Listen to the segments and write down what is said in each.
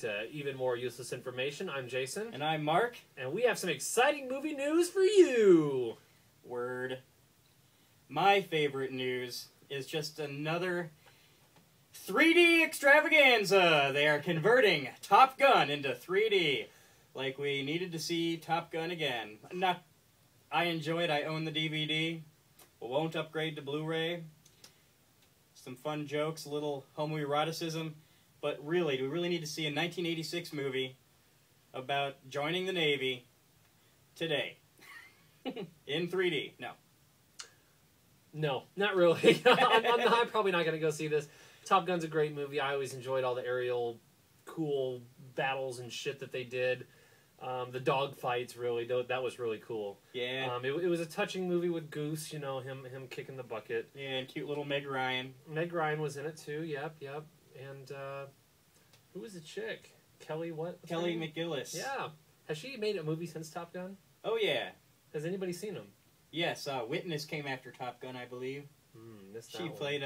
to Even More Useless Information. I'm Jason. And I'm Mark. And we have some exciting movie news for you. Word. My favorite news is just another 3D extravaganza. They are converting Top Gun into 3D. Like we needed to see Top Gun again. I enjoy it. I own the DVD. Won't upgrade to Blu-ray. Some fun jokes, a little homoeroticism. But really, do we really need to see a 1986 movie about joining the Navy today? In 3D? No. No, not really. I'm probably not going to go see this. Top Gun's a great movie. I always enjoyed all the aerial, cool battles and shit that they did. The dog fights, really, that was really cool. Yeah. It was a touching movie with Goose, you know, him kicking the bucket. Yeah, and cute little Meg Ryan. Meg Ryan was in it too. Yep. And who was the chick? Kelly what? Kelly McGillis. Yeah. Has she made a movie since Top Gun? Oh yeah. Has anybody seen them? Yes. Witness came after Top Gun, I believe. She played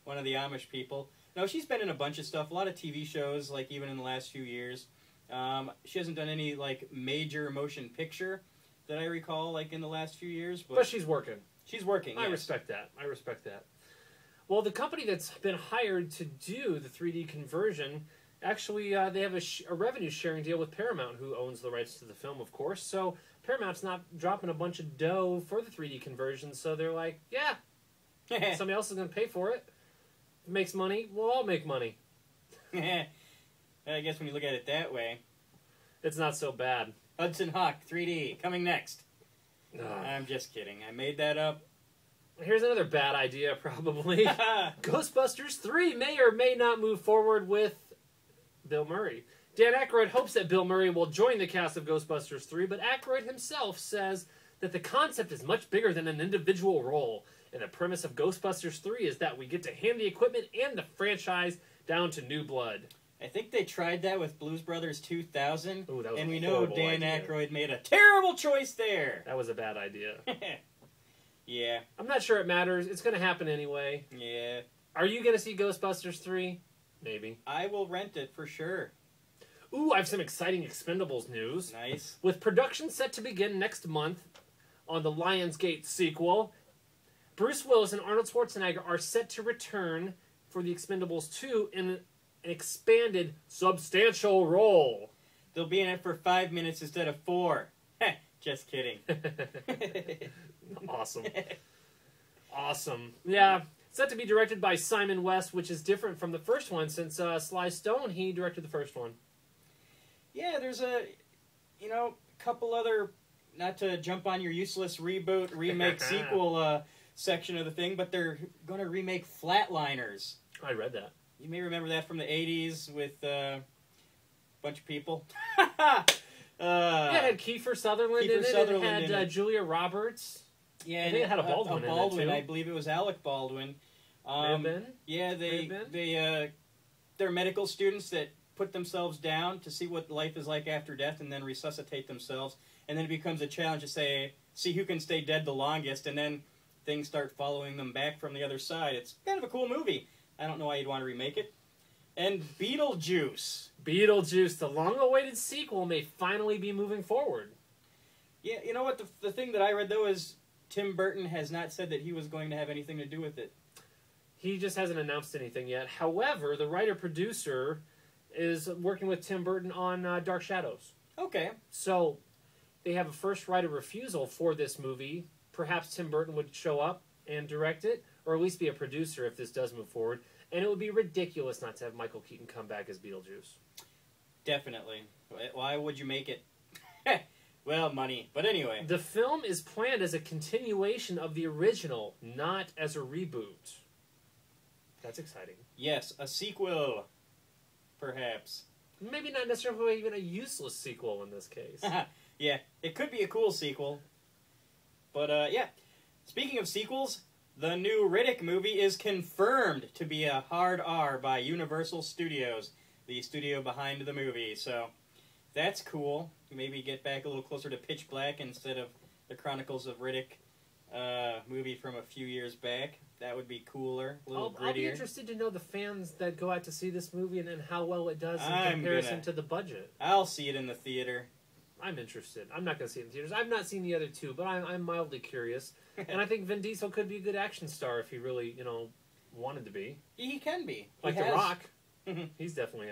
one of the Amish people. No, she's been in a bunch of stuff. A lot of TV shows, like even in the last few years. She hasn't done any like major motion picture that I recall, like in the last few years. But she's working. She's working. I respect that. Well, the company that's been hired to do the 3D conversion, actually, they have a revenue sharing deal with Paramount, who owns the rights to the film, of course. So Paramount's not dropping a bunch of dough for the 3D conversion. So they're like, yeah, somebody else is going to pay for it. If it makes money, we'll all make money. I guess when you look at it that way, it's not so bad. Hudson Hawk 3D coming next. I'm just kidding. I made that up. Here's another bad idea, probably. Ghostbusters 3 may or may not move forward with Bill Murray. Dan Aykroyd hopes that Bill Murray will join the cast of Ghostbusters 3, but Aykroyd himself says that the concept is much bigger than an individual role. And the premise of Ghostbusters 3 is that we get to hand the equipment and the franchise down to new blood. I think they tried that with Blues Brothers 2000, Ooh, that was and we a know horrible Dan idea. Aykroyd made a terrible choice there. That was a bad idea. Yeah. I'm not sure it matters. It's going to happen anyway. Yeah. Are you going to see Ghostbusters 3? Maybe. I will rent it for sure. Ooh, I have some exciting Expendables news. Nice. With production set to begin next month on the Lionsgate sequel, Bruce Willis and Arnold Schwarzenegger are set to return for the Expendables 2 in an expanded, substantial role. They'll be in it for 5 minutes instead of 4. Just kidding. Awesome. Awesome. Yeah. Set to be directed by Simon West, which is different from the first one since Sly Stone, he directed the first one. Yeah, there's a couple other, not to jump on your useless reboot, remake, sequel section of the thing, but they're going to remake Flatliners. I read that. You may remember that from the 80s with a bunch of people. Yeah, it had Kiefer Sutherland in it. It had Julia Roberts. Yeah, I think it had a Baldwin in it, too. I believe it was Alec Baldwin. May have been. Yeah, they're medical students that put themselves down to see what life is like after death and then resuscitate themselves. And then it becomes a challenge to see who can stay dead the longest, and then things start following them back from the other side. It's kind of a cool movie. I don't know why you'd want to remake it. And Beetlejuice. Beetlejuice, the long-awaited sequel, may finally be moving forward. Yeah, you know what? The thing that I read, though, is Tim Burton has not said that he was going to have anything to do with it. He just hasn't announced anything yet. However, the writer-producer is working with Tim Burton on Dark Shadows. Okay. So they have a first right of refusal for this movie. Perhaps Tim Burton would show up and direct it, or at least be a producer if this does move forward. And it would be ridiculous not to have Michael Keaton come back as Beetlejuice. Definitely. Why would you make it? Well, money. But anyway. The film is planned as a continuation of the original, not as a reboot. That's exciting. Yes, a sequel. Perhaps. Maybe not necessarily even a useless sequel in this case. Yeah, it could be a cool sequel. But, yeah. Speaking of sequels, the new Riddick movie is confirmed to be a hard R by Universal Studios, the studio behind the movie. So, that's cool. Maybe get back a little closer to Pitch Black instead of the Chronicles of Riddick movie from a few years back. That would be cooler, a little I'll be grittier. interested to know the fans that go out to see this movie and how well it does in I'm comparison gonna- to the budget. I'll see it in the theater. I'm interested. I'm not going to see it in theaters. I've not seen the other two, but I'm mildly curious. And I think Vin Diesel could be a good action star if he really, wanted to be. He can be. Like He The has. Rock. He's definitely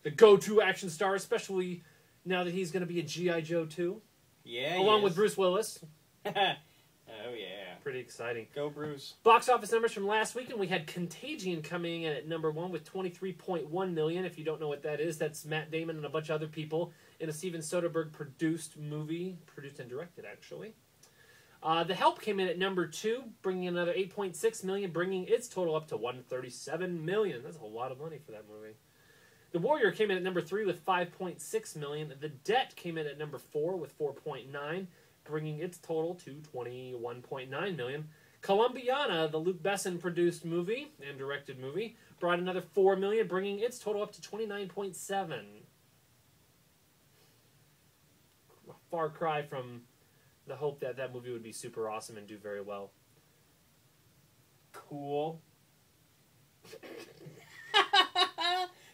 the go-to action star, especially now that he's going to be a G.I. Joe too, Yeah, along with Bruce Willis. Oh, yeah. Pretty exciting. Go, Bruce. Box office numbers from last week, and we had Contagion coming in at number 1 with $23.1 million. If you don't know what that is, that's Matt Damon and a bunch of other people in a Steven Soderbergh produced movie, produced and directed actually. The Help came in at number 2, bringing in another $8.6 million, bringing its total up to $137 million. That's a lot of money for that movie. The Warrior came in at number 3 with $5.6 million. The Debt came in at number 4 with $4.9 million, bringing its total to $21.9 million. Columbiana, the Luc Besson produced movie and directed movie, brought another $4 million, bringing its total up to $29.7 million. A far cry from the hope that that movie would be super awesome and do very well. Cool.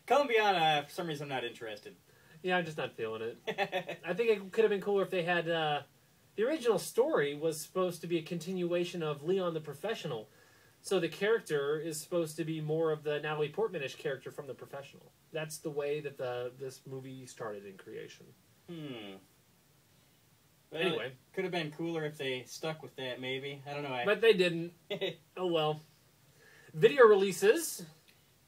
Columbiana, for some reason, I'm not interested. Yeah, I'm just not feeling it. I think it could have been cooler if they had... the original story was supposed to be a continuation of Leon the Professional. So the character is supposed to be more of the Natalie Portman-ish character from The Professional. That's the way that this movie started in creation. Well, Anyway. Could have been cooler if they stuck with that, maybe. I don't know. But they didn't. Oh well. Video releases.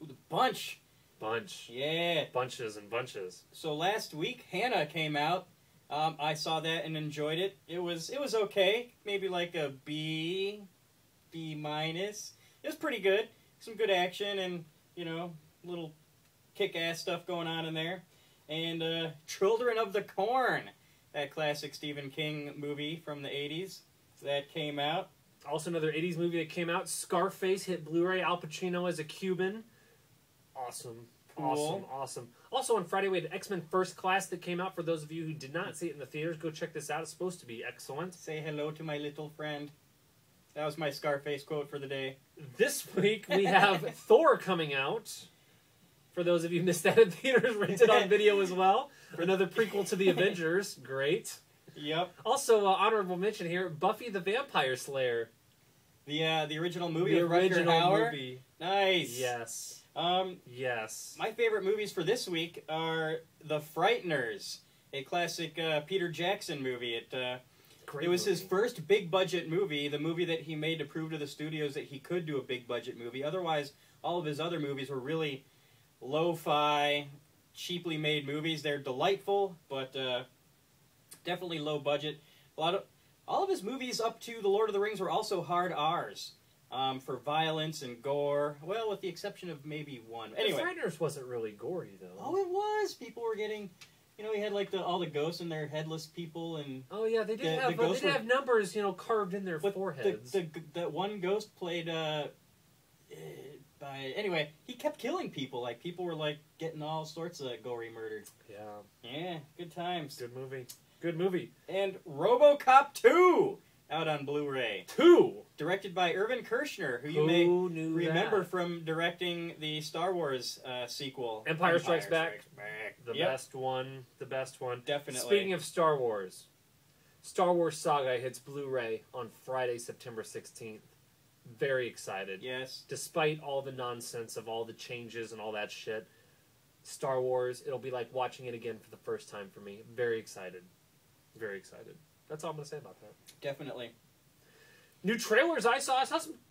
Ooh, the bunch. Bunch. Yeah. Bunches and bunches. So last week, Hannah came out. I saw that and enjoyed it. It was okay. Maybe like a B minus. It was pretty good. Some good action and, little kick-ass stuff going on in there. And Children of the Corn, that classic Stephen King movie from the 80s that came out. Also another 80s movie that came out. Scarface hit Blu-ray. Al Pacino as a Cuban. Awesome. Cool. Awesome. Also on Friday, we had X-Men First Class that came out. For those of you who did not see it in the theaters, go check this out. It's supposed to be excellent. Say hello to my little friend. That was my Scarface quote for the day. This week, we have Thor coming out. For those of you who missed that in theaters, rented on video as well. Another prequel to the Avengers. Great. Yep. Also, honorable mention here, Buffy the Vampire Slayer. The original movie The with Rutger original Hauer. movie. Nice. Yes. Yes. My favorite movies for this week are The Frighteners, a classic Peter Jackson movie. Great It was movie. his first big-budget movie, the movie that he made to prove to the studios that he could do a big-budget movie. Otherwise, all of his other movies were really lo-fi, cheaply made movies. They're delightful, but definitely low budget. All of his movies up to The Lord of the Rings were also hard R's. For violence and gore. Well, with the exception of maybe one. Anyway. The Frighteners wasn't really gory, though. Oh, it was. People were getting... he had like all the ghosts and their headless people and... Oh, yeah, they did The have ghosts were- numbers, carved in their foreheads. That one ghost played anyway, he kept killing people. Like, people were like getting all sorts of gory murdered. Yeah. Yeah, good times. Good movie. Good movie. And RoboCop 2 out on Blu-ray. 2! Directed by Irvin Kershner, who you Who may knew remember that? from directing the Star Wars sequel. Empire Strikes Back. The Yep. best one. The best one. Definitely. Speaking of Star Wars, Star Wars Saga hits Blu-ray on Friday, September 16th. Very excited. Yes. Despite all the nonsense of all the changes and all that shit, Star Wars, it'll be like watching it again for the first time for me. Very excited. Very excited. That's all I'm going to say about that. Definitely. New trailers I saw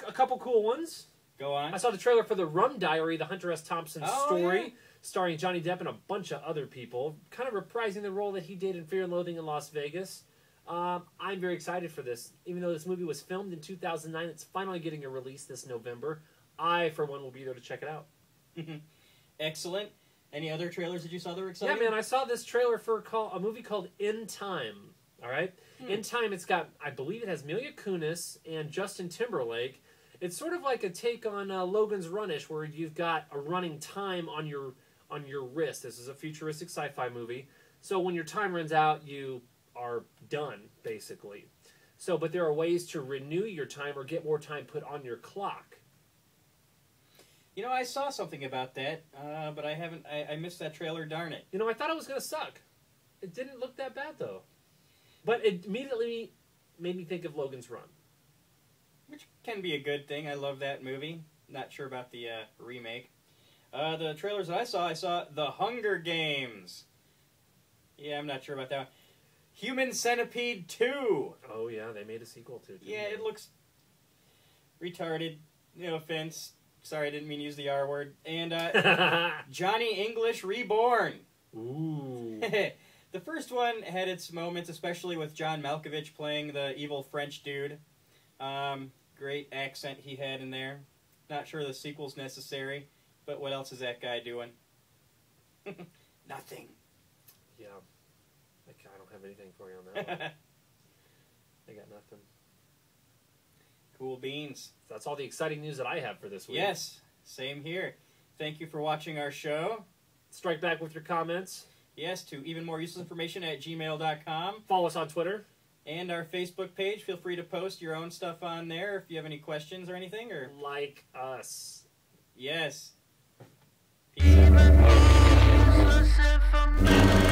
a couple cool ones. Go on. I saw the trailer for The Rum Diary, the Hunter S. Thompson Oh, story, yeah. starring Johnny Depp and a bunch of other people, kind of reprising the role that he did in Fear and Loathing in Las Vegas. I'm very excited for this. Even though this movie was filmed in 2009, it's finally getting a release this November. I, for one, will be there to check it out. Excellent. Any other trailers that you saw that were exciting? Yeah, man, I saw this trailer for a movie called In Time. All right? In Time, it's got, I believe it has Mila Kunis and Justin Timberlake. It's sort of like a take on Logan's Runish, where you've got a running time on your wrist. This is a futuristic sci-fi movie. So when your time runs out, you are done, basically. So, but there are ways to renew your time or get more time put on your clock. You know, I saw something about that, but I haven't. I missed that trailer. Darn it! You know, I thought it was going to suck. It didn't look that bad though, but it immediately made me think of Logan's Run. Which can be a good thing. I love that movie. Not sure about the remake. The trailers that I saw The Hunger Games. Yeah, I'm not sure about that one. Human Centipede 2. Oh yeah, they made a sequel to it. Yeah, it looks retarded. No offense. Sorry, I didn't mean to use the R word. And Johnny English Reborn. Ooh. The first one had its moments, especially with John Malkovich playing the evil French dude. Great accent he had in there. Not sure the sequel's necessary, but what else is that guy doing? Nothing. Yeah. I don't have anything for you on that one. I got nothing. Cool beans. That's all the exciting news that I have for this week. Yes, same here. Thank you for watching our show. Strike back with your comments. Yes, to even more useless information at gmail.com. Follow us on Twitter. And our Facebook page. Feel free to post your own stuff on there if you have any questions or anything. Or Like us. Yes. Peace out.